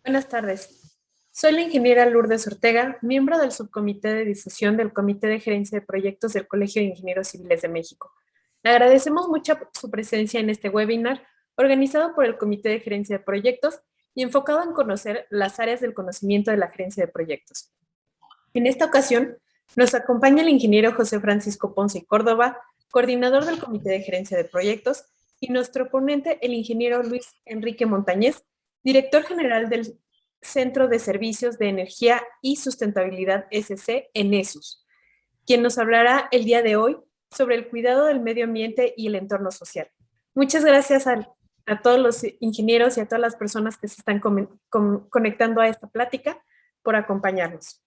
Buenas tardes. Soy la ingeniera Lourdes Ortega, miembro del subcomité de difusión del Comité de Gerencia de Proyectos del Colegio de Ingenieros Civiles de México. Le agradecemos mucho su presencia en este webinar organizado por el Comité de Gerencia de Proyectos y enfocado en conocer las áreas del conocimiento de la gerencia de proyectos. En esta ocasión, nos acompaña el ingeniero José Francisco Ponce y Córdoba, coordinador del Comité de Gerencia de Proyectos, y nuestro ponente, el ingeniero Luis Enrique Montañez, director general del Centro de Servicios de Energía y Sustentabilidad SC, ENESUS, quien nos hablará el día de hoy sobre el cuidado del medio ambiente y el entorno social. Muchas gracias a todos los ingenieros y a todas las personas que se están conectando a esta plática por acompañarnos.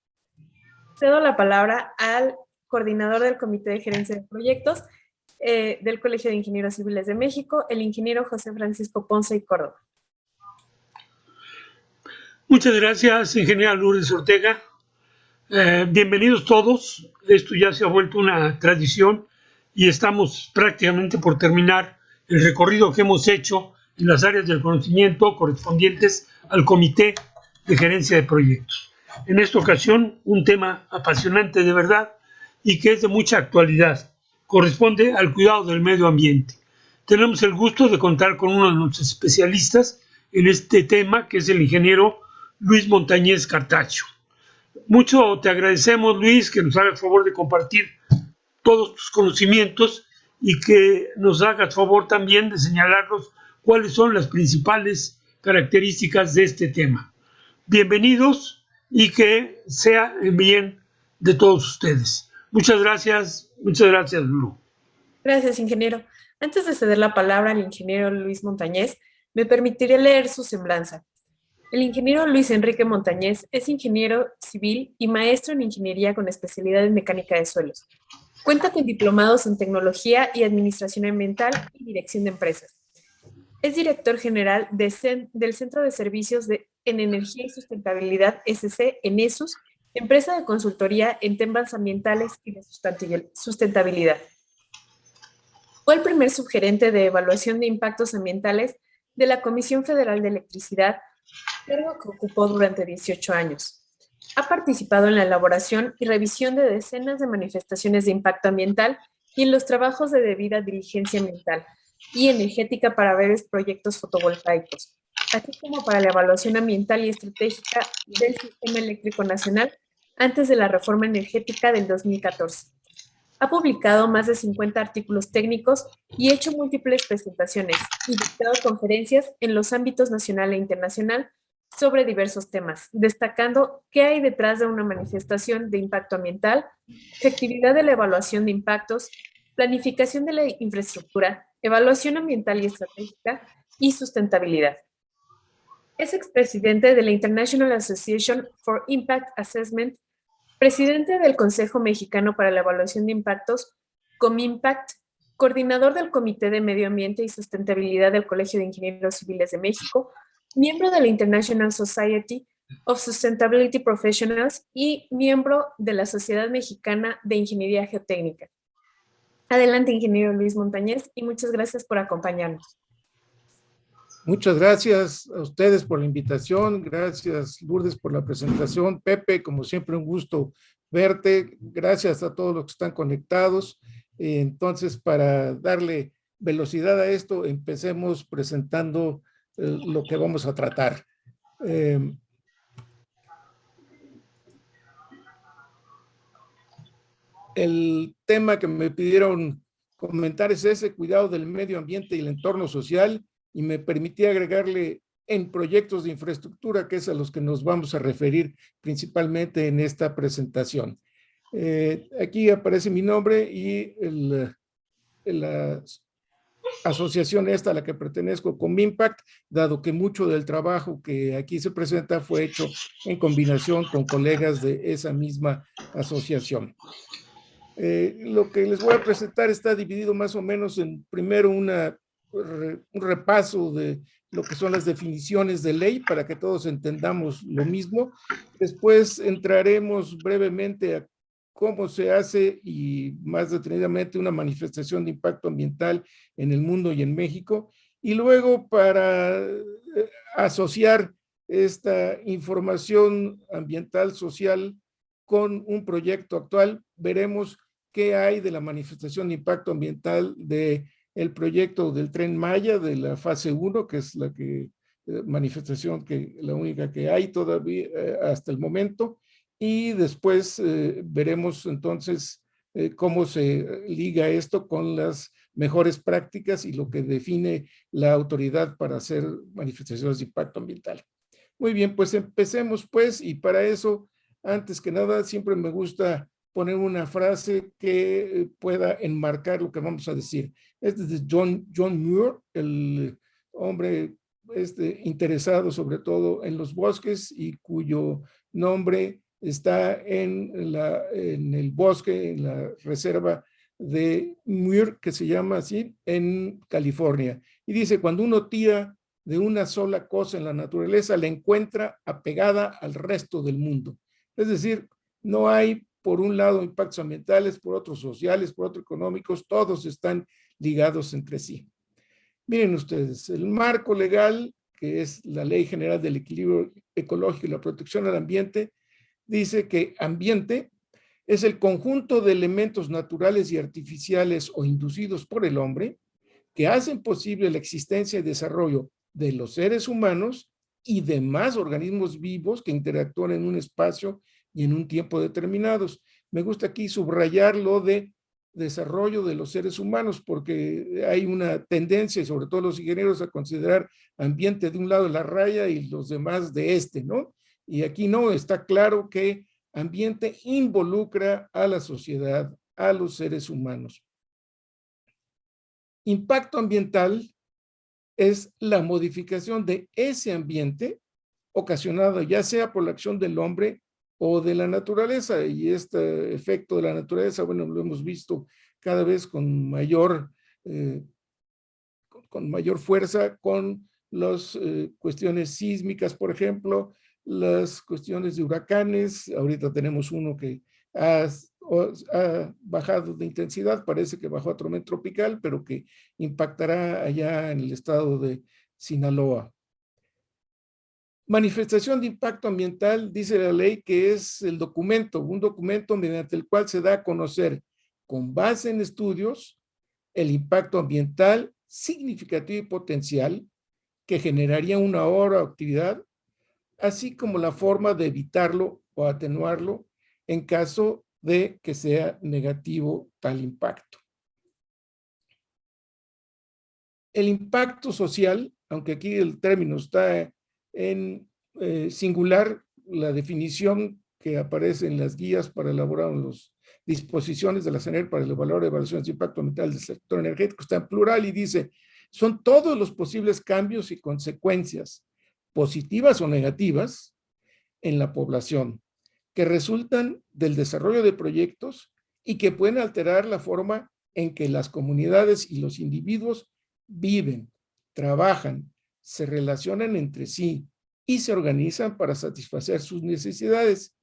Cedo la palabra al coordinador del Comité de Gerencia de Proyectos del Colegio de Ingenieros Civiles de México, el ingeniero José Francisco Ponce y Córdoba. Muchas gracias, ingeniera Lourdes Ortega. Bienvenidos todos. Esto ya se ha vuelto una tradición y estamos prácticamente por terminar el recorrido que hemos hecho en las áreas del conocimiento correspondientes al Comité de Gerencia de Proyectos. En esta ocasión, un tema apasionante de verdad y que es de mucha actualidad. Corresponde al cuidado del medio ambiente. Tenemos el gusto de contar con uno de nuestros especialistas en este tema, que es el ingeniero Luis Montañez Cartacho. Mucho te agradecemos, Luis, que nos hagas favor de compartir todos tus conocimientos y que nos hagas favor también de señalarnos cuáles son las principales características de este tema. Bienvenidos y que sea en bien de todos ustedes. Muchas gracias, Lu. Gracias, ingeniero. Antes de ceder la palabra al ingeniero Luis Montañez, me permitiré leer su semblanza. El ingeniero Luis Enrique Montañez es ingeniero civil y maestro en ingeniería con especialidad en mecánica de suelos. Cuenta con diplomados en tecnología y administración ambiental y dirección de empresas. Es director general del Centro de Servicios en Energía y Sustentabilidad SC, ENESUS, empresa de consultoría en temas ambientales y de sustentabilidad. Fue el primer subgerente de evaluación de impactos ambientales de la Comisión Federal de Electricidad, cargo que ocupó durante 18 años. Ha participado en la elaboración y revisión de decenas de manifestaciones de impacto ambiental y en los trabajos de debida diligencia ambiental y energética para varios proyectos fotovoltaicos, así como para la evaluación ambiental y estratégica del Sistema Eléctrico Nacional antes de la reforma energética del 2014. Ha publicado más de 50 artículos técnicos y hecho múltiples presentaciones y dictado conferencias en los ámbitos nacional e internacional sobre diversos temas, destacando qué hay detrás de una manifestación de impacto ambiental, efectividad de la evaluación de impactos, planificación de la infraestructura, evaluación ambiental y estratégica y sustentabilidad. Es expresidente de la International Association for Impact Assessment, presidente del Consejo Mexicano para la Evaluación de Impactos, COMIMPACT, coordinador del Comité de Medio Ambiente y Sustentabilidad del Colegio de Ingenieros Civiles de México, miembro de la International Society of Sustainability Professionals y miembro de la Sociedad Mexicana de Ingeniería Geotécnica. Adelante, ingeniero Luis Montañez, y muchas gracias por acompañarnos. Muchas gracias a ustedes por la invitación, gracias Lourdes por la presentación, Pepe, como siempre un gusto verte, gracias a todos los que están conectados. Entonces, para darle velocidad a esto, empecemos presentando lo que vamos a tratar. El tema que me pidieron comentar es ese, cuidado del medio ambiente y el entorno social, y me permití agregarle en proyectos de infraestructura, que es a los que nos vamos a referir principalmente en esta presentación. Aquí aparece mi nombre y la asociación esta a la que pertenezco, COMIMPACT, dado que mucho del trabajo que aquí se presenta fue hecho en combinación con colegas de esa misma asociación. Lo que les voy a presentar está dividido más o menos en, primero, un repaso de lo que son las definiciones de ley para que todos entendamos lo mismo. Después entraremos brevemente a cómo se hace y más detenidamente una manifestación de impacto ambiental en el mundo y en México. Y luego, para asociar esta información ambiental social con un proyecto actual. Veremos qué hay de la manifestación de impacto ambiental del proyecto del Tren Maya, de la fase 1, que es la manifestación la única que hay todavía hasta el momento, y después veremos entonces cómo se liga esto con las mejores prácticas y lo que define la autoridad para hacer manifestaciones de impacto ambiental. Muy bien, pues empecemos pues, y para eso, antes que nada, siempre me gusta poner una frase que pueda enmarcar lo que vamos a decir. Este es de John Muir, el hombre interesado sobre todo en los bosques y cuyo nombre está en el bosque, en la reserva de Muir, que se llama así, en California. Y dice, cuando uno tira de una sola cosa en la naturaleza, la encuentra apegada al resto del mundo. Es decir, no hay por un lado impactos ambientales, por otros sociales, por otros económicos, todos están ligados entre sí. Miren ustedes, el marco legal, que es la Ley General del Equilibrio Ecológico y la Protección al Ambiente, dice que ambiente es el conjunto de elementos naturales y artificiales o inducidos por el hombre que hacen posible la existencia y desarrollo de los seres humanos y demás organismos vivos que interactúan en un espacio y en un tiempo determinados. Me gusta aquí subrayar lo de desarrollo de los seres humanos, porque hay una tendencia, sobre todo los ingenieros, a considerar ambiente de un lado de la raya y los demás de este, ¿no? Y aquí no, está claro que ambiente involucra a la sociedad, a los seres humanos. Impacto ambiental es la modificación de ese ambiente ocasionado ya sea por la acción del hombre o de la naturaleza, y este efecto de la naturaleza, bueno, lo hemos visto cada vez con mayor fuerza con las cuestiones sísmicas, por ejemplo, las cuestiones de huracanes. Ahorita tenemos uno que ha bajado de intensidad, parece que bajó a tormenta tropical, pero que impactará allá en el estado de Sinaloa. Manifestación de impacto ambiental, dice la ley, que es un documento mediante el cual se da a conocer, con base en estudios, el impacto ambiental significativo y potencial que generaría una obra o actividad, así como la forma de evitarlo o atenuarlo en caso de que sea negativo tal impacto. El impacto social, aunque aquí el término está en singular, la definición que aparece en las guías para elaborar las disposiciones de la CNER para el valor de evaluaciones de impacto ambiental del sector energético está en plural y dice, son todos los posibles cambios y consecuencias, positivas o negativas, en la población, que resultan del desarrollo de proyectos y que pueden alterar la forma en que las comunidades y los individuos viven, trabajan, se relacionan entre sí y se organizan para satisfacer sus necesidades,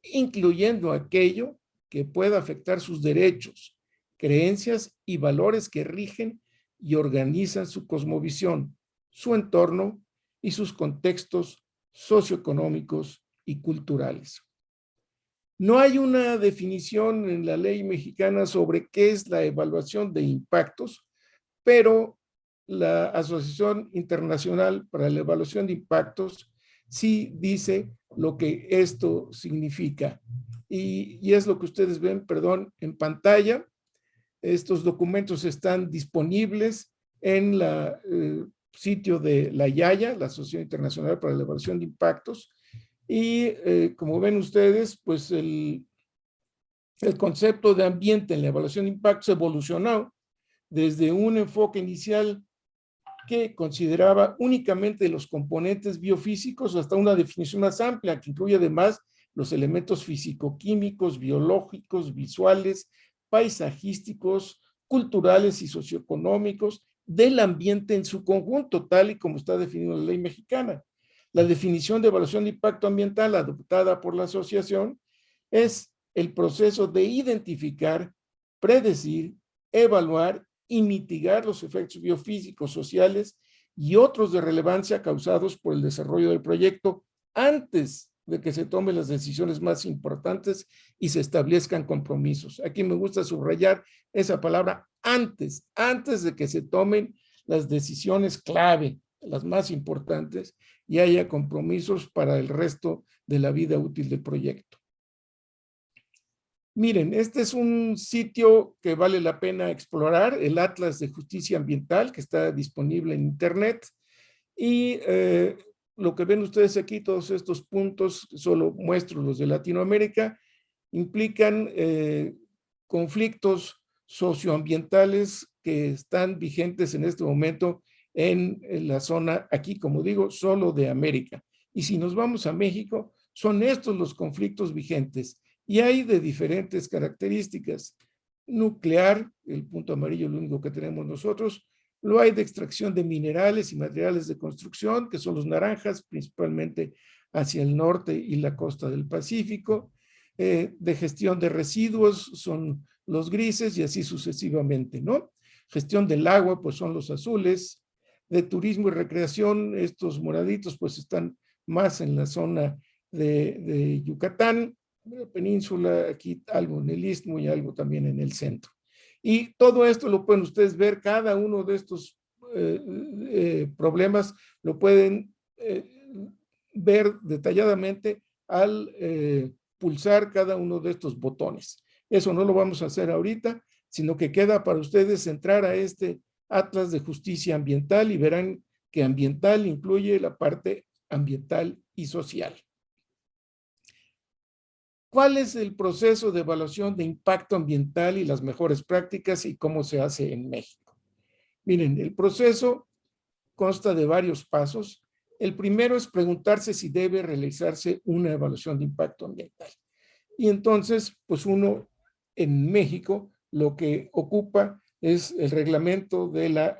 incluyendo aquello que pueda afectar sus derechos, creencias y valores que rigen y organizan su cosmovisión, su entorno y sus contextos socioeconómicos y culturales. No hay una definición en la ley mexicana sobre qué es la evaluación de impactos, pero la Asociación Internacional para la Evaluación de Impactos sí dice lo que esto significa. Y es lo que ustedes ven, perdón, en pantalla. Estos documentos están disponibles en el sitio de la IAIA, la Asociación Internacional para la Evaluación de Impactos. Y como ven ustedes, pues el concepto de ambiente en la evaluación de impactos evolucionó desde un enfoque inicial que consideraba únicamente los componentes biofísicos hasta una definición más amplia que incluye además los elementos físico-químicos, biológicos, visuales, paisajísticos, culturales y socioeconómicos del ambiente en su conjunto, tal y como está definido en la ley mexicana. La definición de evaluación de impacto ambiental adoptada por la asociación es el proceso de identificar, predecir, evaluar y mitigar los efectos biofísicos, sociales y otros de relevancia causados por el desarrollo del proyecto antes de que se tomen las decisiones más importantes y se establezcan compromisos. Aquí me gusta subrayar esa palabra antes de que se tomen las decisiones clave, las más importantes, y haya compromisos para el resto de la vida útil del proyecto. Miren, este es un sitio que vale la pena explorar, el Atlas de Justicia Ambiental, que está disponible en Internet. Y lo que ven ustedes aquí, todos estos puntos, solo muestro los de Latinoamérica, implican conflictos socioambientales que están vigentes en este momento en la zona, aquí como digo, solo de América. Y si nos vamos a México, son estos los conflictos vigentes. Y hay de diferentes características. Nuclear, el punto amarillo, lo único que tenemos nosotros. Lo hay de extracción de minerales y materiales de construcción, que son los naranjas, principalmente hacia el norte y la costa del Pacífico. De gestión de residuos son los grises y así sucesivamente, ¿no? Gestión del agua, pues son los azules. De turismo y recreación, estos moraditos, pues están más en la zona de Yucatán, la península, aquí algo en el istmo y algo también en el centro. Y todo esto lo pueden ustedes ver, cada uno de estos problemas lo pueden ver detalladamente al pulsar cada uno de estos botones. Eso no lo vamos a hacer ahorita, sino que queda para ustedes entrar a este Atlas de Justicia Ambiental y verán que ambiental incluye la parte ambiental y social. ¿Cuál es el proceso de evaluación de impacto ambiental y las mejores prácticas y cómo se hace en México? Miren, el proceso consta de varios pasos. El primero es preguntarse si debe realizarse una evaluación de impacto ambiental. Y entonces, pues uno en México lo que ocupa es el reglamento de la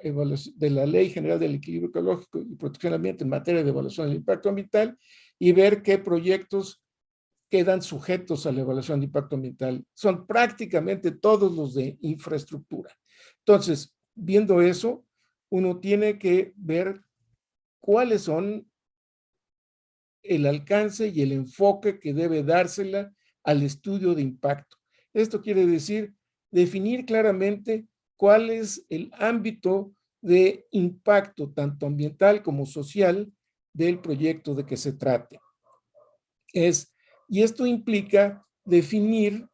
Ley General del Equilibrio Ecológico y Protección del Ambiente en materia de evaluación del impacto ambiental y ver qué proyectos quedan sujetos a la evaluación de impacto ambiental. Son prácticamente todos los de infraestructura. Entonces, viendo eso, uno tiene que ver cuáles son el alcance y el enfoque que debe dársela al estudio de impacto. Esto quiere decir definir claramente cuál es el ámbito de impacto, tanto ambiental como social, del proyecto de que se trate. Y esto implica definir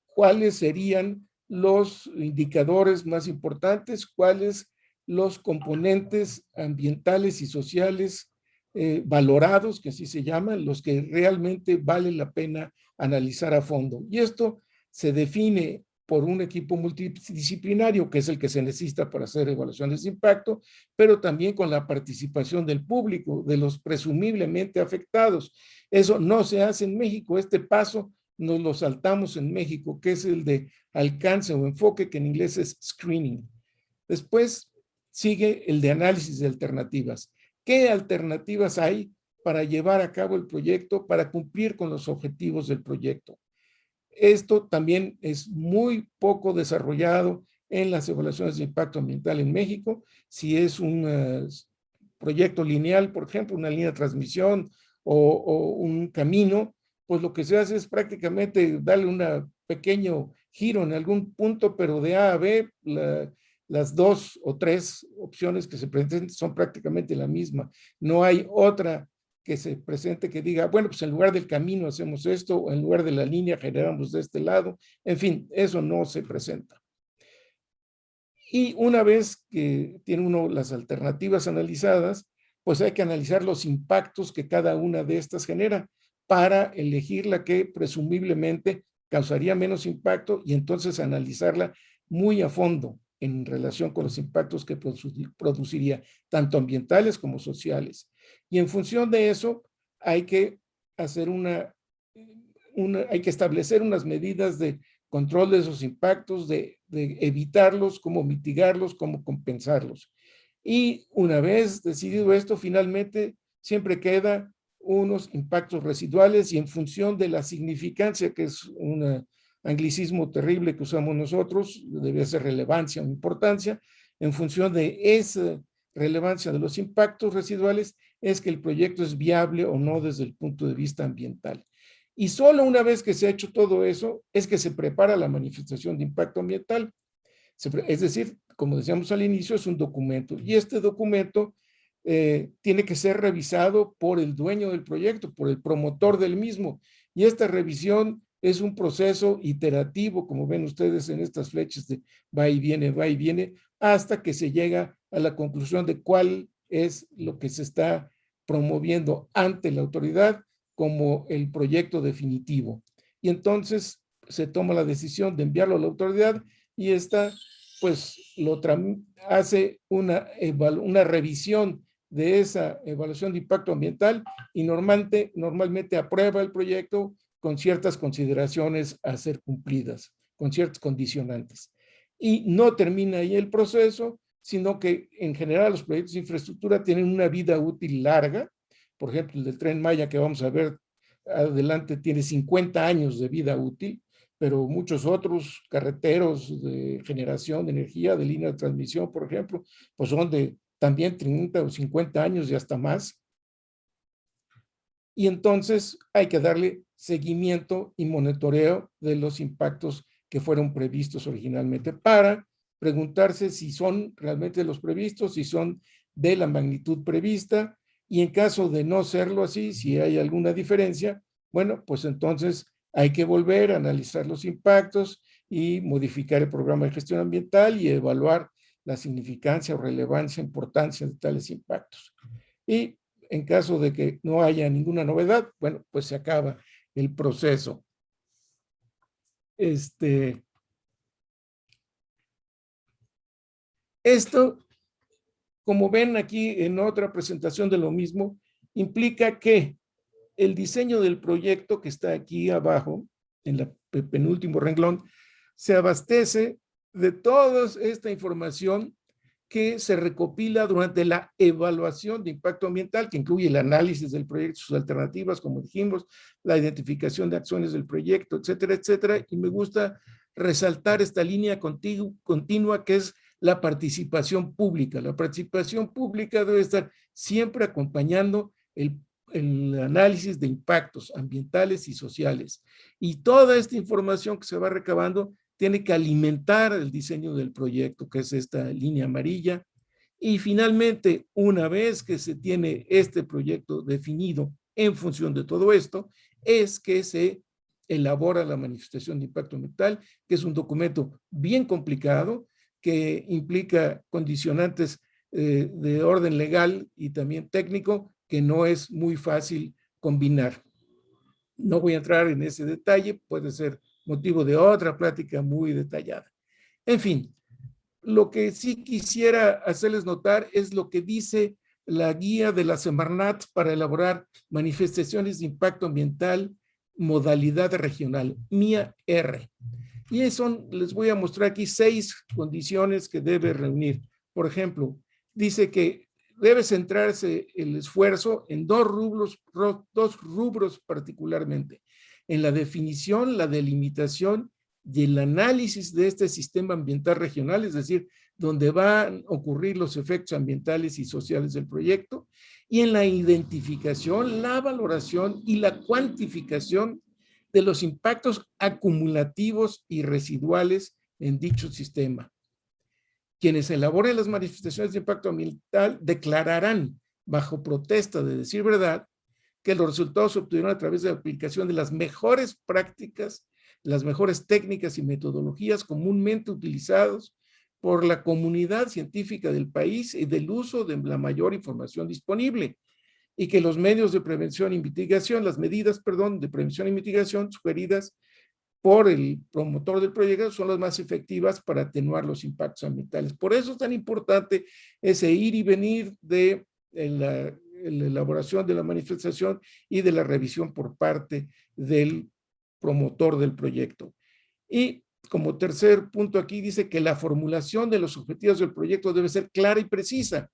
cuáles serían los indicadores más importantes, cuáles los componentes ambientales y sociales valorados, que así se llaman, los que realmente vale la pena analizar a fondo. Y esto se define por un equipo multidisciplinario, que es el que se necesita para hacer evaluaciones de impacto, pero también con la participación del público, de los presumiblemente afectados. Eso no se hace en México. Este paso nos lo saltamos en México, que es el de alcance o enfoque, que en inglés es screening. Después sigue el de análisis de alternativas. ¿Qué alternativas hay para llevar a cabo el proyecto, para cumplir con los objetivos del proyecto? Esto también es muy poco desarrollado en las evaluaciones de impacto ambiental en México. Si es un proyecto lineal, por ejemplo, una línea de transmisión o un camino, pues lo que se hace es prácticamente darle un pequeño giro en algún punto, pero de A a B, las dos o tres opciones que se presentan son prácticamente la misma. No hay otra que se presente que diga, bueno, pues en lugar del camino hacemos esto, o en lugar de la línea generamos de este lado. En fin, eso no se presenta. Y una vez que tiene uno las alternativas analizadas, pues hay que analizar los impactos que cada una de estas genera para elegir la que presumiblemente causaría menos impacto y entonces analizarla muy a fondo en relación con los impactos que produciría, tanto ambientales como sociales. Y en función de eso, hay que hacer hay que establecer unas medidas de control de esos impactos, de evitarlos, cómo mitigarlos, cómo compensarlos. Y una vez decidido esto, finalmente siempre queda unos impactos residuales y en función de la significancia, que es un anglicismo terrible que usamos nosotros, debe ser relevancia o importancia, en función de ese relevancia de los impactos residuales es que el proyecto es viable o no desde el punto de vista ambiental. Y solo una vez que se ha hecho todo eso es que se prepara la manifestación de impacto ambiental. Es decir, como decíamos al inicio, es un documento y este documento tiene que ser revisado por el dueño del proyecto, por el promotor del mismo. Y esta revisión es un proceso iterativo, como ven ustedes en estas flechas de va y viene, hasta que se llega a la conclusión de cuál es lo que se está promoviendo ante la autoridad como el proyecto definitivo. Y entonces se toma la decisión de enviarlo a la autoridad y esta pues hace una revisión de esa evaluación de impacto ambiental y normalmente aprueba el proyecto con ciertas consideraciones a ser cumplidas, con ciertos condicionantes. Y no termina ahí el proceso, sino que en general los proyectos de infraestructura tienen una vida útil larga. Por ejemplo, el del Tren Maya que vamos a ver adelante tiene 50 años de vida útil, pero muchos otros carreteros de generación de energía, de línea de transmisión, por ejemplo, pues son de también 30 o 50 años y hasta más. Y entonces hay que darle seguimiento y monitoreo de los impactos que fueron previstos originalmente para preguntarse si son realmente los previstos, si son de la magnitud prevista, y en caso de no serlo así, si hay alguna diferencia, bueno, pues entonces hay que volver a analizar los impactos y modificar el programa de gestión ambiental y evaluar la significancia o relevancia, importancia de tales impactos. Y en caso de que no haya ninguna novedad, bueno, pues se acaba el proceso. Esto, como ven aquí en otra presentación de lo mismo, implica que el diseño del proyecto que está aquí abajo, en el penúltimo renglón, se abastece de toda esta información que se recopila durante la evaluación de impacto ambiental, que incluye el análisis del proyecto, sus alternativas, como dijimos, la identificación de acciones del proyecto, etcétera, etcétera. Y me gusta resaltar esta línea continua que es la participación pública. La participación pública debe estar siempre acompañando el análisis de impactos ambientales y sociales. Y toda esta información que se va recabando tiene que alimentar el diseño del proyecto, que es esta línea amarilla. Y finalmente, una vez que se tiene este proyecto definido en función de todo esto, es que se elabora la manifestación de impacto ambiental, que es un documento bien complicado, que implica condicionantes de orden legal y también técnico, que no es muy fácil combinar. No voy a entrar en ese detalle, puede ser motivo de otra plática muy detallada. En fin, lo que sí quisiera hacerles notar es lo que dice la guía de la Semarnat para elaborar manifestaciones de impacto ambiental, modalidad regional, MIA-R. Y eso les voy a mostrar aquí 6 condiciones que debe reunir. Por ejemplo, dice que debe centrarse el esfuerzo en dos rubros particularmente, en la definición, la delimitación y el análisis de este sistema ambiental regional, es decir, donde van a ocurrir los efectos ambientales y sociales del proyecto, y en la identificación, la valoración y la cuantificación de los impactos acumulativos y residuales en dicho sistema. Quienes elaboren las manifestaciones de impacto ambiental declararán, bajo protesta de decir verdad, que los resultados se obtuvieron a través de la aplicación de las mejores prácticas, las mejores técnicas y metodologías comúnmente utilizados por la comunidad científica del país y del uso de la mayor información disponible, y que los medios de prevención y mitigación, las medidas, de prevención y mitigación sugeridas por el promotor del proyecto son las más efectivas para atenuar los impactos ambientales. Por eso es tan importante ese ir y venir de la elaboración de la manifestación y de la revisión por parte del promotor del proyecto. Y como tercer punto aquí dice que la formulación de los objetivos del proyecto debe ser clara y precisa.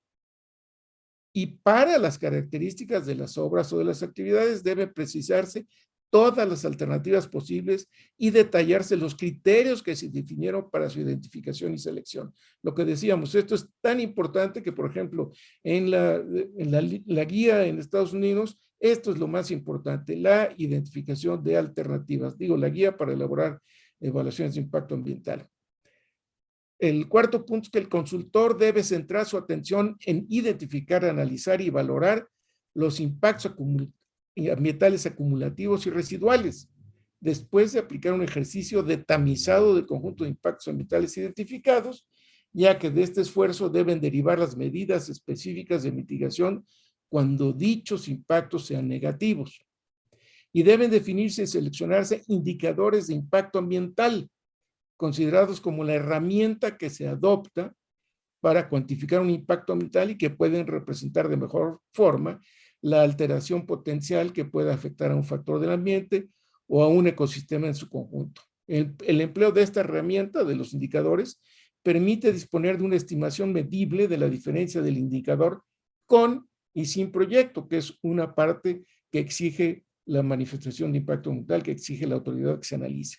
Y para las características de las obras o de las actividades debe precisarse todas las alternativas posibles y detallarse los criterios que se definieron para su identificación y selección. Lo que decíamos, esto es tan importante que, por ejemplo, en la guía en Estados Unidos, esto es lo más importante, la identificación de alternativas. Digo, la guía para elaborar evaluaciones de impacto ambiental. El cuarto punto es que el consultor debe centrar su atención en identificar, analizar y valorar los impactos ambientales acumulativos y residuales, después de aplicar un ejercicio de tamizado del conjunto de impactos ambientales identificados, ya que de este esfuerzo deben derivar las medidas específicas de mitigación cuando dichos impactos sean negativos. Y deben definirse y seleccionarse indicadores de impacto ambiental, considerados como la herramienta que se adopta para cuantificar un impacto ambiental y que pueden representar de mejor forma la alteración potencial que pueda afectar a un factor del ambiente o a un ecosistema en su conjunto. El empleo de esta herramienta, de los indicadores, permite disponer de una estimación medible de la diferencia del indicador con y sin proyecto, que es una parte que exige la manifestación de impacto ambiental, que exige la autoridad que se analice.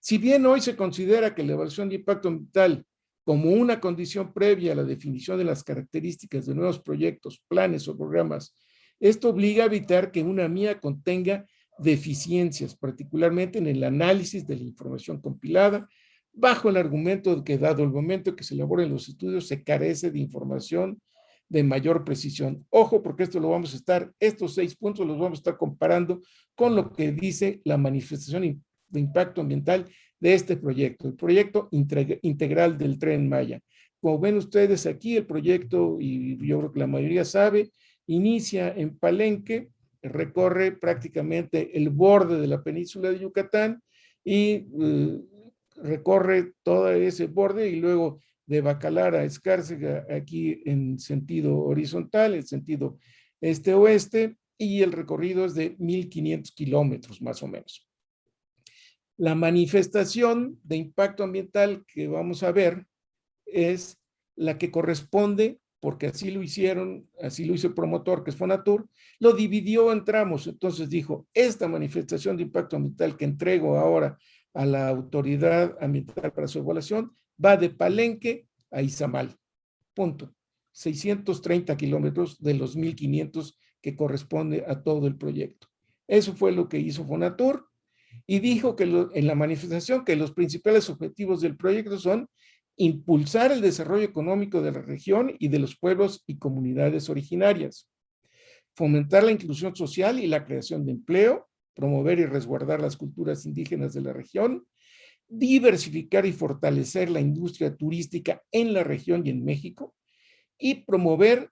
Si bien hoy se considera que la evaluación de impacto ambiental como una condición previa a la definición de las características de nuevos proyectos, planes o programas, esto obliga a evitar que una MIA contenga deficiencias, particularmente en el análisis de la información compilada, bajo el argumento de que dado el momento que se elaboren los estudios se carece de información de mayor precisión. Ojo, porque estos 6 puntos los vamos a estar comparando con lo que dice la manifestación de impacto ambiental de este proyecto, el proyecto integral del Tren Maya. Como ven ustedes aquí, el proyecto, y yo creo que la mayoría sabe, inicia en Palenque, recorre prácticamente el borde de la península de Yucatán y recorre todo ese borde y luego de Bacalar a Escárcega aquí en sentido horizontal, en sentido este-oeste, y el recorrido es de 1,500 kilómetros más o menos. La manifestación de impacto ambiental que vamos a ver es la que corresponde, porque así lo hicieron, así lo hizo el promotor, que es Fonatur, lo dividió en tramos. Entonces dijo, esta manifestación de impacto ambiental que entrego ahora a la autoridad ambiental para su evaluación va de Palenque a Izamal. Punto. 630 kilómetros de los 1,500 que corresponde a todo el proyecto. Eso fue lo que hizo Fonatur. Y dijo que en la manifestación que los principales objetivos del proyecto son impulsar el desarrollo económico de la región y de los pueblos y comunidades originarias, fomentar la inclusión social y la creación de empleo, promover y resguardar las culturas indígenas de la región, diversificar y fortalecer la industria turística en la región y en México, y promover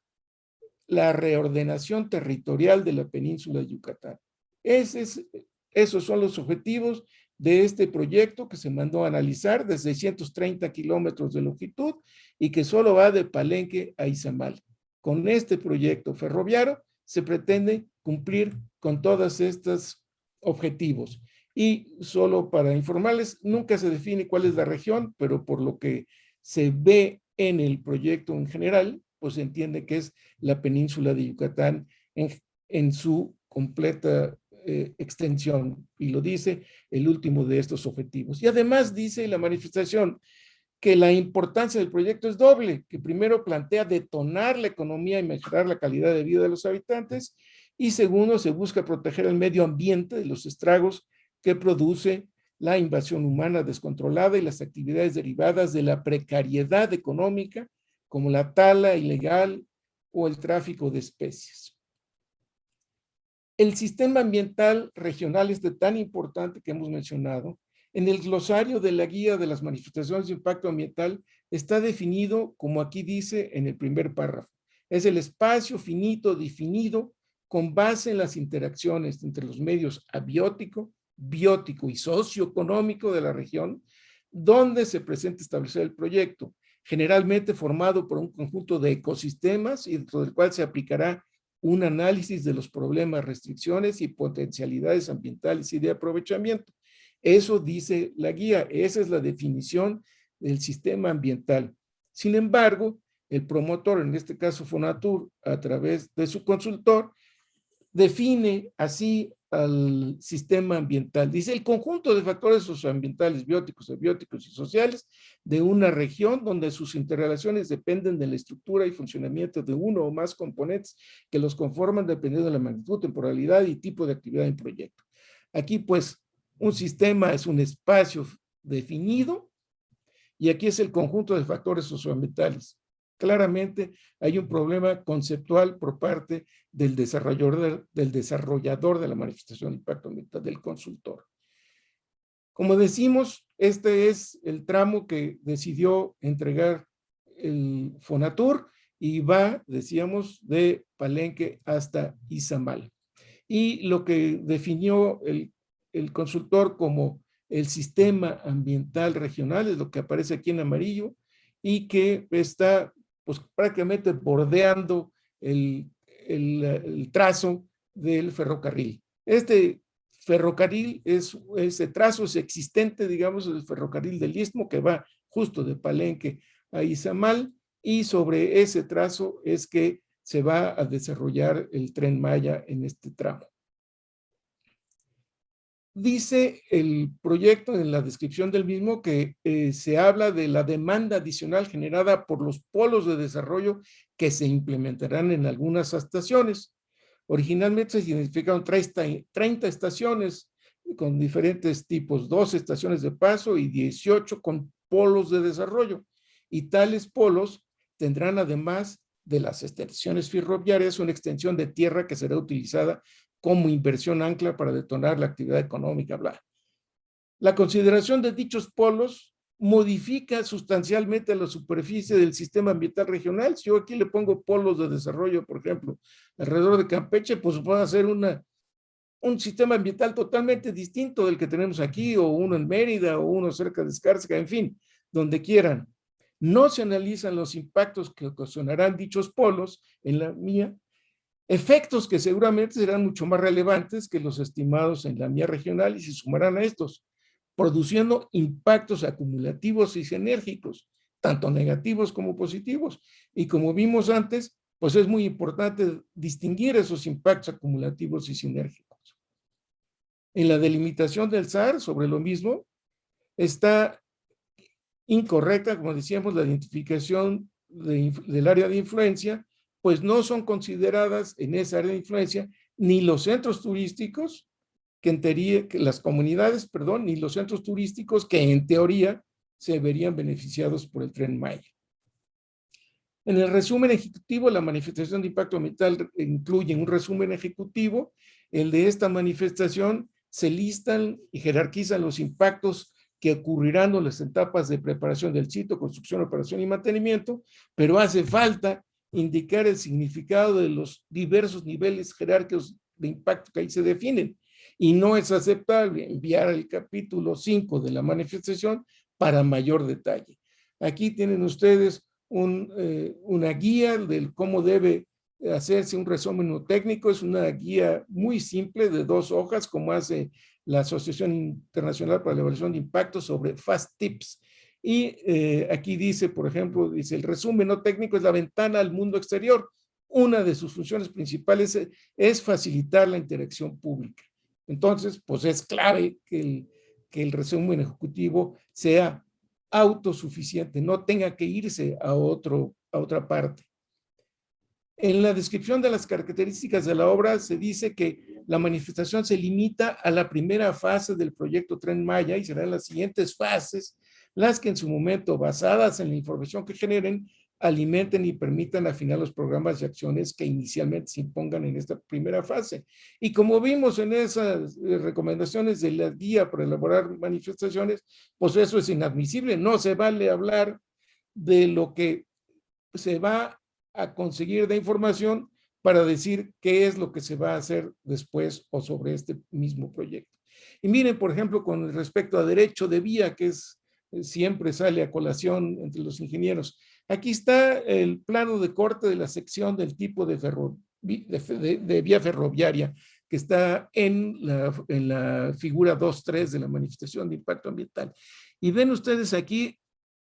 la reordenación territorial de la península de Yucatán. Esos son los objetivos de este proyecto que se mandó a analizar de 630 kilómetros de longitud y que solo va de Palenque a Izamal. Con este proyecto ferroviario se pretende cumplir con todos estos objetivos. Y solo para informarles, nunca se define cuál es la región, pero por lo que se ve en el proyecto en general, pues se entiende que es la península de Yucatán en su completa extensión, y lo dice el último de estos objetivos. Y además dice la manifestación que la importancia del proyecto es doble, que primero plantea detonar la economía y mejorar la calidad de vida de los habitantes, y segundo, se busca proteger el medio ambiente de los estragos que produce la invasión humana descontrolada y las actividades derivadas de la precariedad económica, como la tala ilegal o el tráfico de especies. El sistema ambiental regional tan importante que hemos mencionado, en el glosario de la guía de las manifestaciones de impacto ambiental está definido, como aquí dice en el primer párrafo, es el espacio finito definido con base en las interacciones entre los medios abiótico, biótico y socioeconómico de la región, donde se presenta establecer el proyecto, generalmente formado por un conjunto de ecosistemas y dentro del cual se aplicará un análisis de los problemas, restricciones y potencialidades ambientales y de aprovechamiento. Eso dice la guía, esa es la definición del sistema ambiental. Sin embargo, el promotor, en este caso Fonatur, a través de su consultor, define así al sistema ambiental. Dice, el conjunto de factores socioambientales, bióticos, abióticos y sociales de una región donde sus interrelaciones dependen de la estructura y funcionamiento de uno o más componentes que los conforman dependiendo de la magnitud, temporalidad y tipo de actividad en proyecto. Aquí, pues, un sistema es un espacio definido y aquí es el conjunto de factores socioambientales. Claramente hay un problema conceptual por parte del desarrollador de la manifestación de impacto ambiental, del consultor. Como decimos, este es el tramo que decidió entregar el Fonatur y va, decíamos, de Palenque hasta Izamal. Y lo que definió el consultor como el sistema ambiental regional es lo que aparece aquí en amarillo y que está pues prácticamente bordeando el trazo del ferrocarril. Este ferrocarril, ese trazo es existente, digamos, el ferrocarril del Istmo que va justo de Palenque a Izamal y sobre ese trazo es que se va a desarrollar el Tren Maya en este tramo. Dice el proyecto en la descripción del mismo que se habla de la demanda adicional generada por los polos de desarrollo que se implementarán en algunas estaciones. Originalmente se identificaron 30 estaciones con diferentes tipos, 12 estaciones de paso y 18 con polos de desarrollo. Y tales polos tendrán además de las estaciones ferroviarias una extensión de tierra que será utilizada como inversión ancla para detonar la actividad económica, bla. La consideración de dichos polos modifica sustancialmente la superficie del sistema ambiental regional. Si yo aquí le pongo polos de desarrollo, por ejemplo, alrededor de Campeche, pues puede ser un sistema ambiental totalmente distinto del que tenemos aquí, o uno en Mérida, o uno cerca de Escárcega, en fin, donde quieran. No se analizan los impactos que ocasionarán dichos polos en la mía, efectos que seguramente serán mucho más relevantes que los estimados en la mía regional y se sumarán a estos, produciendo impactos acumulativos y sinérgicos, tanto negativos como positivos. Y como vimos antes, pues es muy importante distinguir esos impactos acumulativos y sinérgicos. En la delimitación del SAR, sobre lo mismo, está incorrecta, como decíamos, la identificación del área de influencia, pues no son consideradas en esa área de influencia ni los centros turísticos, las comunidades, perdón, ni los centros turísticos que en teoría se verían beneficiados por el Tren Maya. En el resumen ejecutivo, la manifestación de impacto ambiental incluye un resumen ejecutivo. El de esta manifestación se listan y jerarquizan los impactos que ocurrirán en las etapas de preparación del sitio, construcción, operación y mantenimiento, pero hace falta indicar el significado de los diversos niveles jerárquicos de impacto que ahí se definen. Y no es aceptable enviar el capítulo 5 de la manifestación para mayor detalle. Aquí tienen ustedes una guía de cómo debe hacerse un resumen técnico. Es una guía muy simple de 2 hojas, como hace la Asociación Internacional para la Evaluación de Impactos sobre Fast Tips. Y aquí dice, por ejemplo, dice, el resumen no técnico es la ventana al mundo exterior. Una de sus funciones principales es facilitar la interacción pública. Entonces, pues es clave que el resumen ejecutivo sea autosuficiente, no tenga que irse a otra parte. En la descripción de las características de la obra se dice que la manifestación se limita a la primera fase del proyecto Tren Maya y serán las siguientes fases las que en su momento, basadas en la información que generen, alimenten y permitan afinar los programas y acciones que inicialmente se impongan en esta primera fase. Y como vimos en esas recomendaciones de la guía para elaborar manifestaciones, pues eso es inadmisible. No se vale hablar de lo que se va a conseguir de información para decir qué es lo que se va a hacer después o sobre este mismo proyecto. Y miren, por ejemplo, con respecto a derecho de vía, que siempre sale a colación entre los ingenieros. Aquí está el plano de corte de la sección del tipo de vía ferroviaria que está en la figura 2.3 de la manifestación de impacto ambiental. Y ven ustedes aquí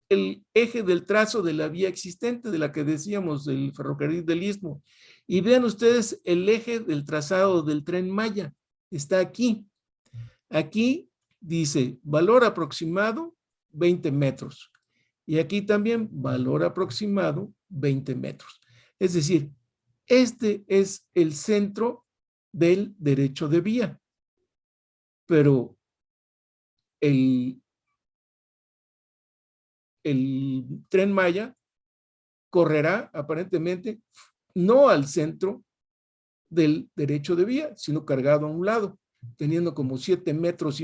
el eje del trazo de la vía existente, de la que decíamos, del ferrocarril del Istmo. Y vean ustedes el eje del trazado del Tren Maya. está aquí. Aquí dice valor aproximado 20 metros. Y aquí también valor aproximado 20 metros. Es decir, este es el centro del derecho de vía. Pero el Tren Maya correrá aparentemente no al centro del derecho de vía, sino cargado a un lado, teniendo como 7,5 metros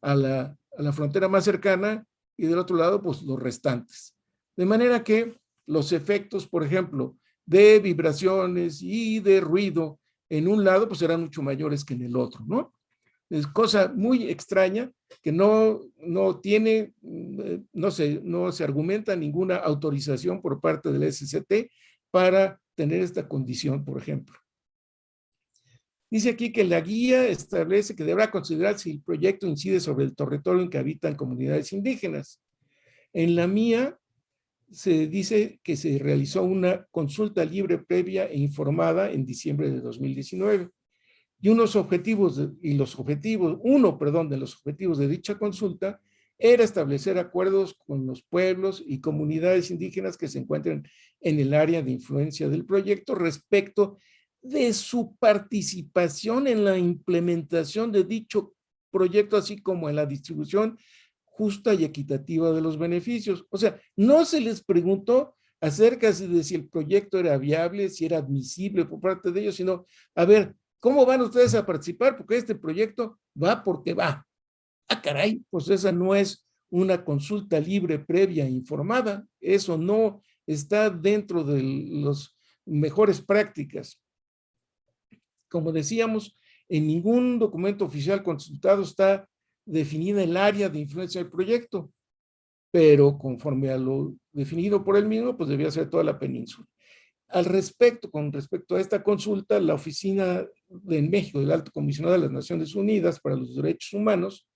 a la frontera más cercana y del otro lado, pues los restantes. De manera que los efectos, por ejemplo, de vibraciones y de ruido en un lado, pues serán mucho mayores que en el otro, ¿no? Es cosa muy extraña que no tiene, no se argumenta ninguna autorización por parte del SCT para tener esta condición, por ejemplo. Dice aquí que la guía establece que deberá considerar si el proyecto incide sobre el territorio en que habitan comunidades indígenas. En la mía se dice que se realizó una consulta libre previa e informada en diciembre de 2019. Y uno de los objetivos de dicha consulta era establecer acuerdos con los pueblos y comunidades indígenas que se encuentran en el área de influencia del proyecto respecto de su participación en la implementación de dicho proyecto, así como en la distribución justa y equitativa de los beneficios. O sea, no se les preguntó acerca de si el proyecto era viable, si era admisible por parte de ellos, sino, a ver, ¿cómo van ustedes a participar? Porque este proyecto va porque va. Ah, caray, pues esa no es una consulta libre, previa, informada. Eso no está dentro de las mejores prácticas. Como decíamos, en ningún documento oficial consultado está definida el área de influencia del proyecto, pero conforme a lo definido por él mismo, pues debía ser toda la península. Con respecto a esta consulta, la Oficina en México del Alto Comisionado de las Naciones Unidas para los Derechos Humanos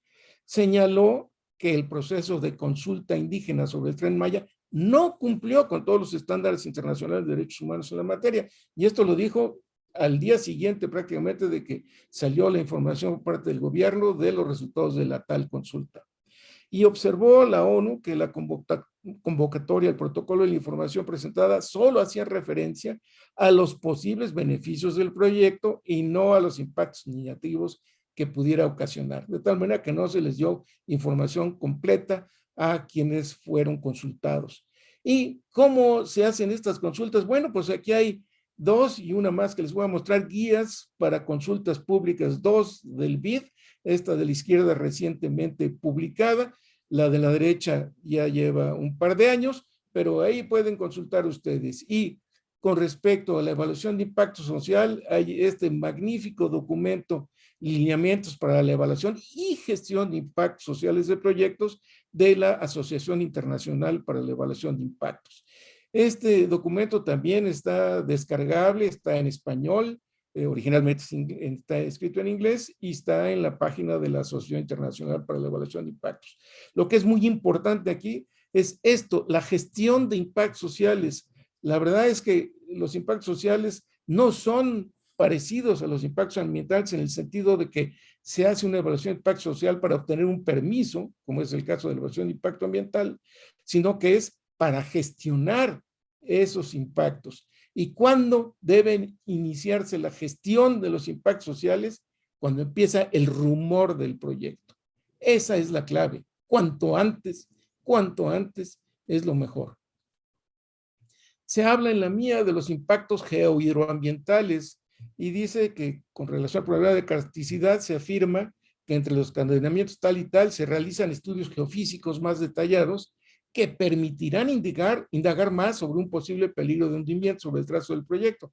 señaló que el proceso de consulta indígena sobre el Tren Maya no cumplió con todos los estándares internacionales de derechos humanos en la materia. Y esto lo dijo al día siguiente prácticamente de que salió la información por parte del gobierno de los resultados de la tal consulta. Y observó la ONU que la convocatoria, el protocolo de la información presentada solo hacía referencia a los posibles beneficios del proyecto y no a los impactos negativos que pudiera ocasionar, de tal manera que no se les dio información completa a quienes fueron consultados. ¿Y cómo se hacen estas consultas? Bueno, pues aquí hay dos y una más que les voy a mostrar, guías para consultas públicas, dos del BID, esta de la izquierda recientemente publicada, la de la derecha ya lleva un par de años, pero ahí pueden consultar ustedes. Y con respecto a la evaluación de impacto social, hay este magnífico documento, lineamientos para la evaluación y gestión de impactos sociales de proyectos de la Asociación Internacional para la Evaluación de Impactos. Este documento también está descargable, está en español, originalmente está escrito en inglés y está en la página de la Asociación Internacional para la Evaluación de Impactos. Lo que es muy importante aquí es esto, la gestión de impactos sociales. La verdad es que los impactos sociales no son parecidos a los impactos ambientales en el sentido de que se hace una evaluación de impacto social para obtener un permiso, como es el caso de la evaluación de impacto ambiental, sino que es para gestionar esos impactos. ¿Y cuándo deben iniciarse la gestión de los impactos sociales? Cuando empieza el rumor del proyecto. Esa es la clave. Cuanto antes es lo mejor. Se habla en la mía de los impactos geohidroambientales y dice que con relación al problema de karsticidad se afirma que entre los encadenamientos tal y tal se realizan estudios geofísicos más detallados que permitirán indagar más sobre un posible peligro de hundimiento sobre el trazo del proyecto.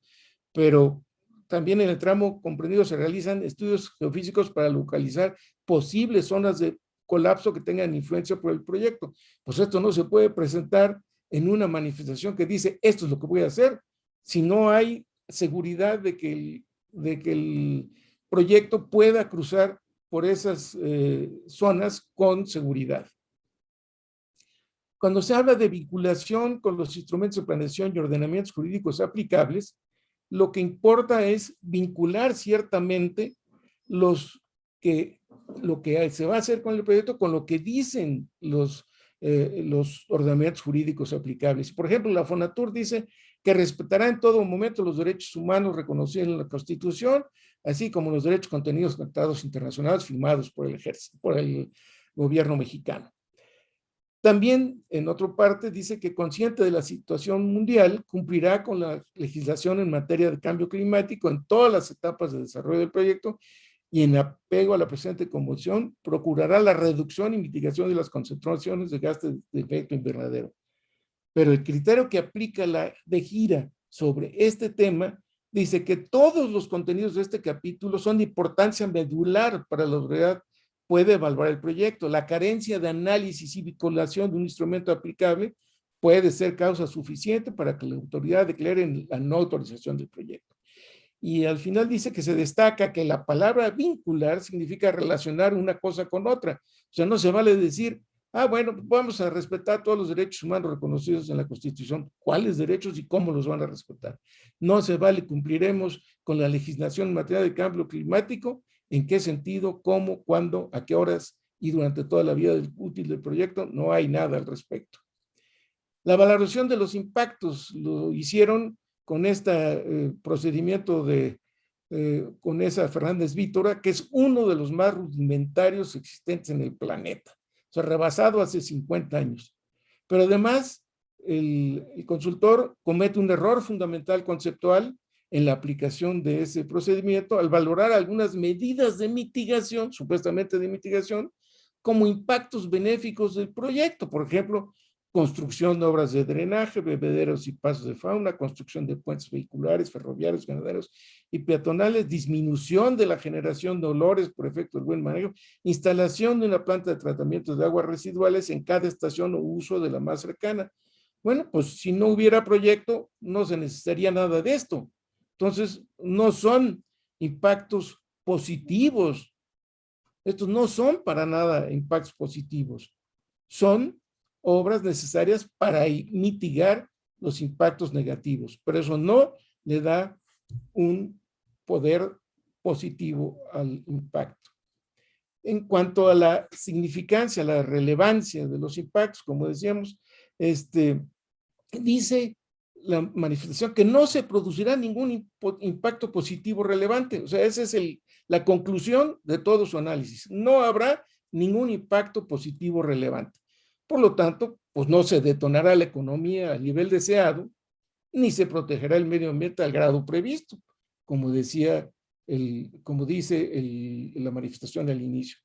Pero también en el tramo comprendido se realizan estudios geofísicos para localizar posibles zonas de colapso que tengan influencia por el proyecto. Pues esto no se puede presentar en una manifestación que dice esto es lo que voy a hacer, si no hay seguridad de que el proyecto pueda cruzar por esas zonas con seguridad. Cuando se habla de vinculación con los instrumentos de planeación y ordenamientos jurídicos aplicables, lo que importa es vincular ciertamente lo que se va a hacer con el proyecto, con lo que dicen los ordenamientos jurídicos aplicables. Por ejemplo, la Fonatur dice que respetará en todo momento los derechos humanos reconocidos en la Constitución, así como los derechos contenidos en tratados internacionales firmados por el gobierno mexicano. También, en otra parte, dice que consciente de la situación mundial, cumplirá con la legislación en materia de cambio climático en todas las etapas de desarrollo del proyecto y en apego a la presente convención, procurará la reducción y mitigación de las concentraciones de gases de efecto invernadero. Pero el criterio que aplica la de gira sobre este tema dice que todos los contenidos de este capítulo son de importancia medular para la autoridad puede evaluar el proyecto. La carencia de análisis y vinculación de un instrumento aplicable puede ser causa suficiente para que la autoridad declare la no autorización del proyecto. Y al final dice que se destaca que la palabra vincular significa relacionar una cosa con otra. O sea, no se vale decir, bueno, vamos a respetar todos los derechos humanos reconocidos en la Constitución. ¿Cuáles derechos y cómo los van a respetar? No se vale, cumpliremos con la legislación en materia de cambio climático. ¿En qué sentido? ¿Cómo? ¿Cuándo? ¿A qué horas? Y durante toda la vida útil del proyecto no hay nada al respecto. La valoración de los impactos lo hicieron con este procedimiento con esa Fernández Vítora, que es uno de los más rudimentarios existentes en el planeta. O sea, rebasado hace 50 años. Pero además, el consultor comete un error fundamental conceptual en la aplicación de ese procedimiento al valorar algunas medidas de mitigación, supuestamente de mitigación, como impactos benéficos del proyecto. Por ejemplo, construcción de obras de drenaje, bebederos y pasos de fauna, construcción de puentes vehiculares, ferroviarios, ganaderos y peatonales, disminución de la generación de olores por efecto del buen manejo, instalación de una planta de tratamiento de aguas residuales en cada estación o uso de la más cercana. Bueno, pues si no hubiera proyecto, no se necesitaría nada de esto. Entonces, no son impactos positivos. Estos no son para nada impactos positivos. Son obras necesarias para mitigar los impactos negativos, pero eso no le da un poder positivo al impacto. En cuanto a la significancia, la relevancia de los impactos, como decíamos, dice la manifestación que no se producirá ningún impacto positivo relevante. O sea, esa es la conclusión de todo su análisis. No habrá ningún impacto positivo relevante. Por lo tanto, pues no se detonará la economía al nivel deseado, ni se protegerá el medio ambiente al grado previsto, como dice la manifestación al inicio.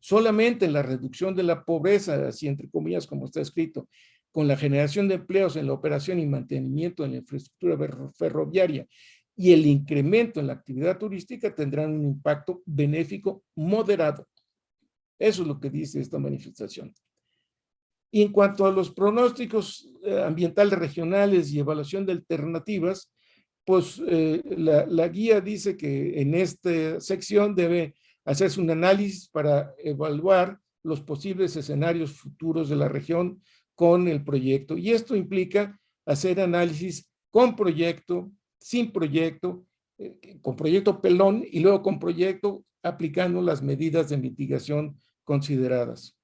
Solamente la reducción de la pobreza, así entre comillas como está escrito, con la generación de empleos en la operación y mantenimiento de la infraestructura ferroviaria y el incremento en la actividad turística tendrán un impacto benéfico moderado. Eso es lo que dice esta manifestación. Y en cuanto a los pronósticos ambientales regionales y evaluación de alternativas, pues la guía dice que en esta sección debe hacerse un análisis para evaluar los posibles escenarios futuros de la región con el proyecto. Y esto implica hacer análisis con proyecto, sin proyecto, con proyecto pelón y luego con proyecto aplicando las medidas de mitigación consideradas.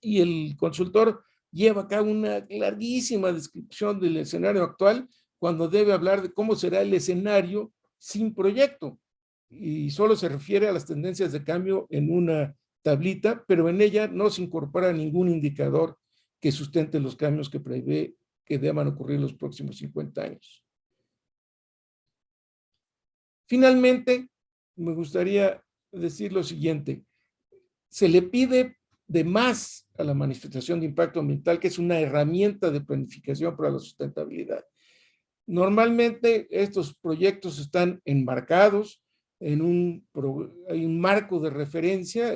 Y el consultor lleva acá una larguísima descripción del escenario actual cuando debe hablar de cómo será el escenario sin proyecto. Y solo se refiere a las tendencias de cambio en una tablita, pero en ella no se incorpora ningún indicador que sustente los cambios que prevé que deban ocurrir en los próximos 50 años. Finalmente, me gustaría decir lo siguiente. Se le pide de más a la manifestación de impacto ambiental, que es una herramienta de planificación para la sustentabilidad. Normalmente estos proyectos están enmarcados hay un marco de referencia,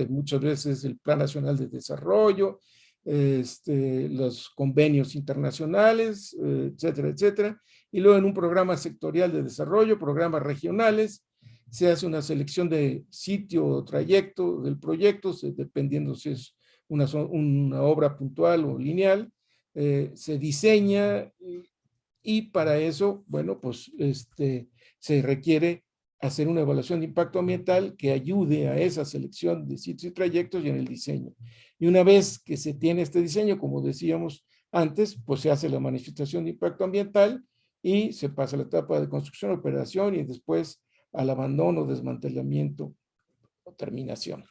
muchas veces el Plan Nacional de Desarrollo, los convenios internacionales, etcétera, etcétera, y luego en un programa sectorial de desarrollo, programas regionales, se hace una selección de sitio o trayecto del proyecto, dependiendo si es una obra puntual o lineal, se diseña y para eso, bueno, pues se requiere hacer una evaluación de impacto ambiental que ayude a esa selección de sitios y trayectos y en el diseño. Y una vez que se tiene este diseño, como decíamos antes, pues se hace la manifestación de impacto ambiental y se pasa a la etapa de construcción, operación y después al abandono, desmantelamiento o terminación.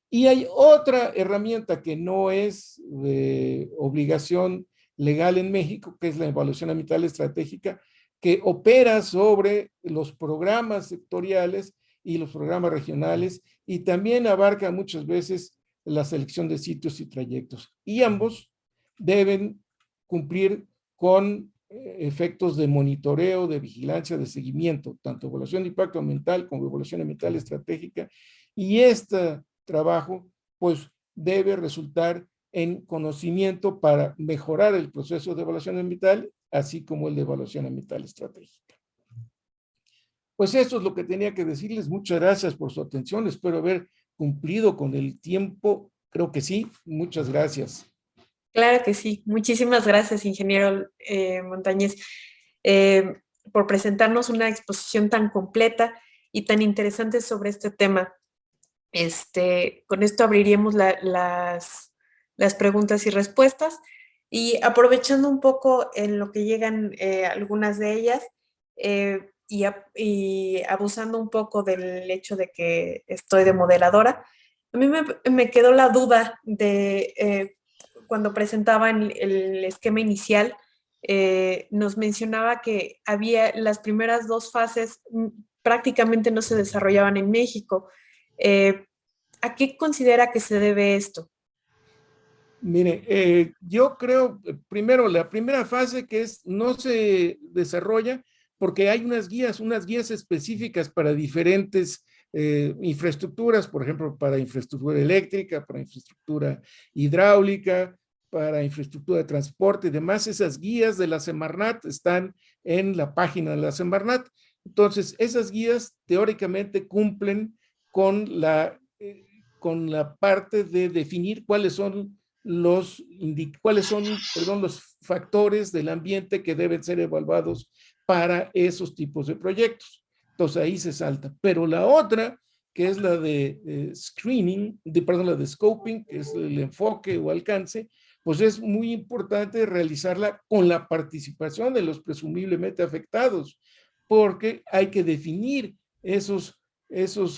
Y hay otra herramienta que no es de obligación legal en México, que es la evaluación ambiental estratégica, que opera sobre los programas sectoriales y los programas regionales y también abarca muchas veces la selección de sitios y trayectos. Y ambos deben cumplir con efectos de monitoreo, de vigilancia, de seguimiento, tanto evaluación de impacto ambiental como evaluación ambiental estratégica. Y este trabajo, pues, debe resultar en conocimiento para mejorar el proceso de evaluación ambiental, así como el de evaluación ambiental estratégica. Pues eso es lo que tenía que decirles. Muchas gracias por su atención. Espero haber cumplido con el tiempo. Creo que sí. Muchas gracias. Claro que sí. Muchísimas gracias, ingeniero Montañez, por presentarnos una exposición tan completa y tan interesante sobre este tema. Con esto abriríamos las preguntas y respuestas y aprovechando un poco en lo que llegan algunas de ellas y abusando un poco del hecho de que estoy de moderadora, a mí me quedó la duda de cuando presentaban el esquema inicial, nos mencionaba que había las primeras dos fases prácticamente no se desarrollaban en México. Eh, ¿A qué considera que se debe esto? Mire, yo creo, primero, la primera fase que es, no se desarrolla porque hay unas guías específicas para diferentes infraestructuras, por ejemplo, para infraestructura eléctrica, para infraestructura hidráulica, para infraestructura de transporte y demás. Esas guías de la Semarnat están en la página de la Semarnat. Entonces, esas guías teóricamente cumplen con con la parte de definir cuáles son los factores del ambiente que deben ser evaluados para esos tipos de proyectos. Entonces ahí se salta. Pero la otra, que es la de screening, la de scoping, que es el enfoque o alcance, pues es muy importante realizarla con la participación de los presumiblemente afectados, porque hay que definir esos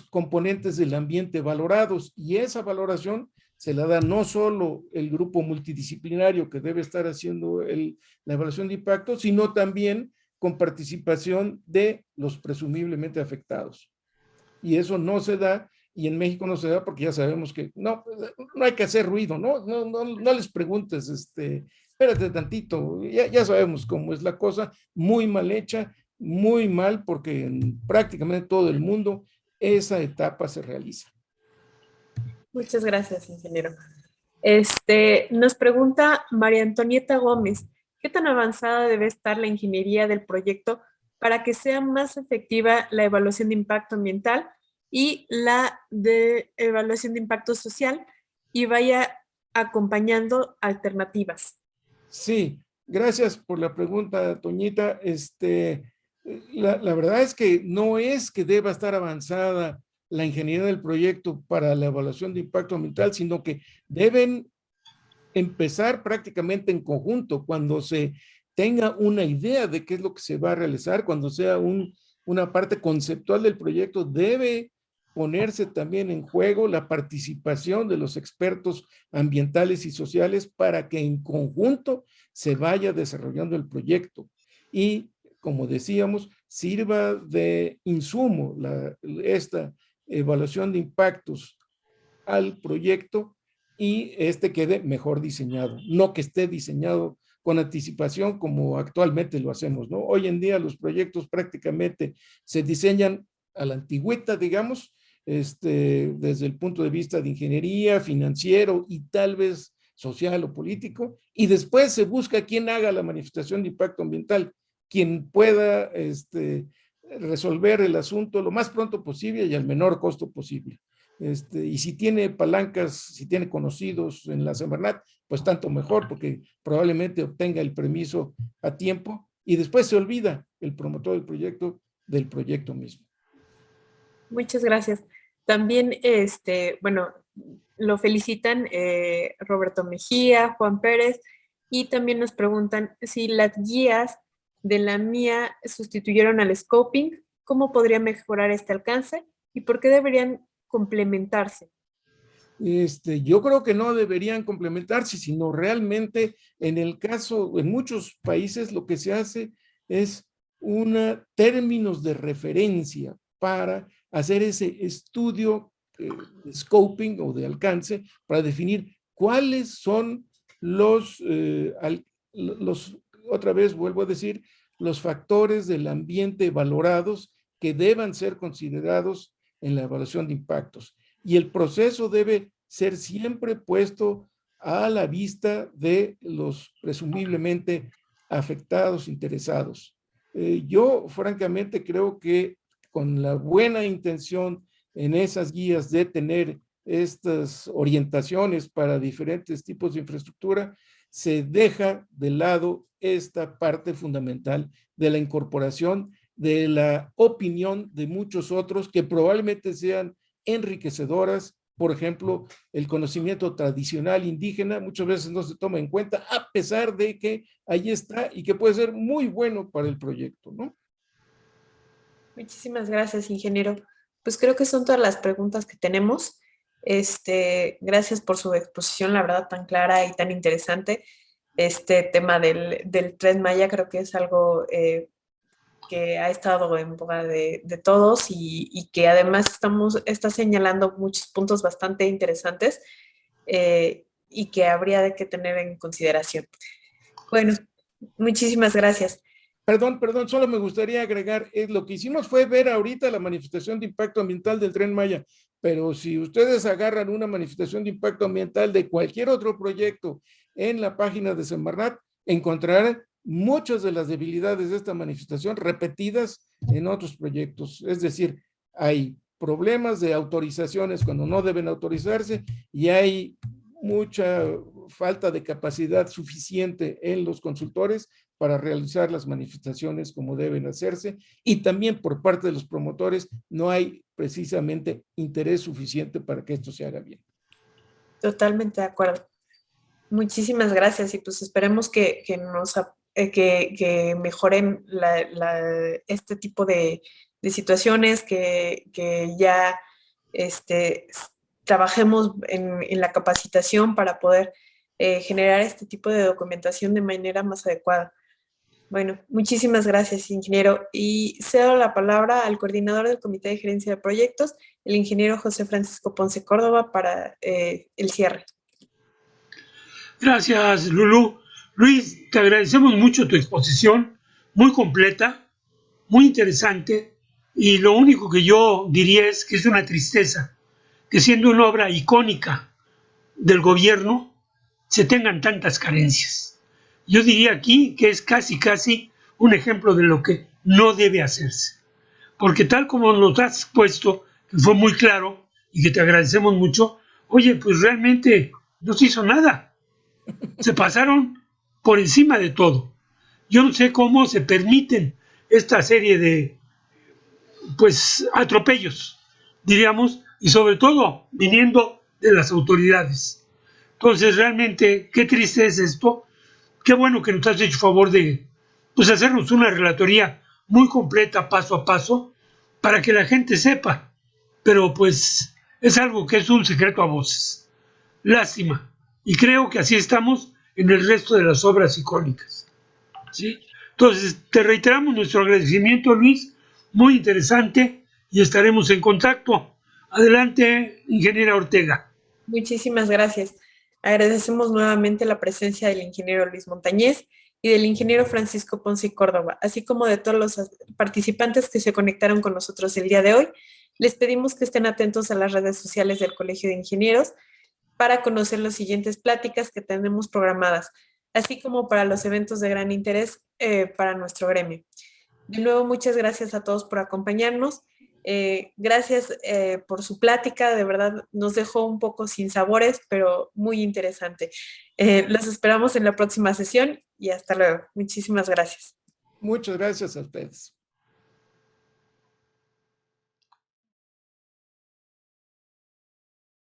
componentes del ambiente valorados y esa valoración se la da no solo el grupo multidisciplinario que debe estar haciendo la evaluación de impacto, sino también con participación de los presumiblemente afectados. Y eso no se da, y en México no se da porque ya sabemos que no hay que hacer ruido, no les preguntes, espérate tantito, ya sabemos cómo es la cosa, muy mal hecha, muy mal, porque en prácticamente todo el mundo esa etapa se realiza. Muchas gracias, ingeniero. Nos pregunta María Antonieta Gómez, ¿qué tan avanzada debe estar la ingeniería del proyecto para que sea más efectiva la evaluación de impacto ambiental y la de evaluación de impacto social y vaya acompañando alternativas? Sí, gracias por la pregunta, Toñita. La verdad es que no es que deba estar avanzada la ingeniería del proyecto para la evaluación de impacto ambiental, sino que deben empezar prácticamente en conjunto cuando se tenga una idea de qué es lo que se va a realizar, cuando sea una parte conceptual del proyecto, debe ponerse también en juego la participación de los expertos ambientales y sociales para que en conjunto se vaya desarrollando el proyecto. Y, como decíamos, sirva de insumo esta evaluación de impactos al proyecto y quede mejor diseñado, no que esté diseñado con anticipación como actualmente lo hacemos, ¿no? Hoy en día los proyectos prácticamente se diseñan a la antigüita, digamos, desde el punto de vista de ingeniería, financiero y tal vez social o político, y después se busca quién haga la manifestación de impacto ambiental, quien pueda resolver el asunto lo más pronto posible y al menor costo posible. Y si tiene palancas, si tiene conocidos en la Semarnat, pues tanto mejor, porque probablemente obtenga el permiso a tiempo y después se olvida el promotor del proyecto mismo. Muchas gracias. También, bueno, lo felicitan Roberto Mejía, Juan Pérez, y también nos preguntan si las guías de la mía sustituyeron al scoping, ¿cómo podría mejorar este alcance y por qué deberían complementarse? Yo creo que no deberían complementarse, sino realmente en el caso, en muchos países lo que se hace es términos de referencia para hacer ese estudio de scoping o de alcance para definir cuáles son los, otra vez vuelvo a decir, los factores del ambiente valorados que deban ser considerados en la evaluación de impactos. Y el proceso debe ser siempre puesto a la vista de los presumiblemente afectados, interesados. Yo francamente creo que con la buena intención en esas guías de tener estas orientaciones para diferentes tipos de infraestructura, se deja de lado esta parte fundamental de la incorporación de la opinión de muchos otros que probablemente sean enriquecedoras. Por ejemplo, el conocimiento tradicional indígena muchas veces no se toma en cuenta, a pesar de que ahí está y que puede ser muy bueno para el proyecto, ¿no? Muchísimas gracias, ingeniero. Pues creo que son todas las preguntas que tenemos. Gracias por su exposición, la verdad, tan clara y tan interesante. Este tema del Tren Maya creo que es algo que ha estado en boga de todos y que además está señalando muchos puntos bastante interesantes y que habría de que tener en consideración. Bueno, muchísimas gracias. Perdón, solo me gustaría agregar, lo que hicimos fue ver ahorita la manifestación de impacto ambiental del Tren Maya, pero si ustedes agarran una manifestación de impacto ambiental de cualquier otro proyecto en la página de Semarnat, encontrarán muchas de las debilidades de esta manifestación repetidas en otros proyectos. Es decir, hay problemas de autorizaciones cuando no deben autorizarse y hay mucha falta de capacidad suficiente en los consultores para realizar las manifestaciones como deben hacerse, y también por parte de los promotores no hay precisamente interés suficiente para que esto se haga bien. Totalmente de acuerdo. Muchísimas gracias y pues esperemos que mejoren este tipo de situaciones, que ya trabajemos en la capacitación para poder generar este tipo de documentación de manera más adecuada. Bueno, muchísimas gracias, ingeniero. Y cedo la palabra al coordinador del Comité de Gerencia de Proyectos, el ingeniero José Francisco Ponce Córdoba, para el cierre. Gracias, Lulú. Luis, te agradecemos mucho tu exposición, muy completa, muy interesante, y lo único que yo diría es que es una tristeza que siendo una obra icónica del gobierno se tengan tantas carencias. Yo diría aquí que es casi un ejemplo de lo que no debe hacerse, porque tal como nos has puesto, que fue muy claro y que te agradecemos mucho, oye, pues realmente no se hizo nada. Se pasaron por encima de todo. Yo no sé cómo se permiten esta serie de, pues, atropellos, diríamos, y sobre todo viniendo de las autoridades. Entonces, realmente, qué triste es esto. Qué bueno que nos has hecho favor de, pues, hacernos una relatoría muy completa, paso a paso, para que la gente sepa. Pero, pues, es algo que es un secreto a voces. Lástima. Y creo que así estamos en el resto de las obras icónicas, ¿sí? Entonces, te reiteramos nuestro agradecimiento, Luis, muy interesante, y estaremos en contacto. Adelante, ingeniera Ortega. Muchísimas gracias. Agradecemos nuevamente la presencia del ingeniero Luis Montañez y del ingeniero Francisco Ponce Córdoba, así como de todos los participantes que se conectaron con nosotros el día de hoy. Les pedimos que estén atentos a las redes sociales del Colegio de Ingenieros para conocer las siguientes pláticas que tenemos programadas, así como para los eventos de gran interés para nuestro gremio. De nuevo, muchas gracias a todos por acompañarnos. Gracias por su plática, de verdad nos dejó un poco sin sabores, pero muy interesante. Los esperamos en la próxima sesión y hasta luego. Muchísimas gracias. Muchas gracias a ustedes.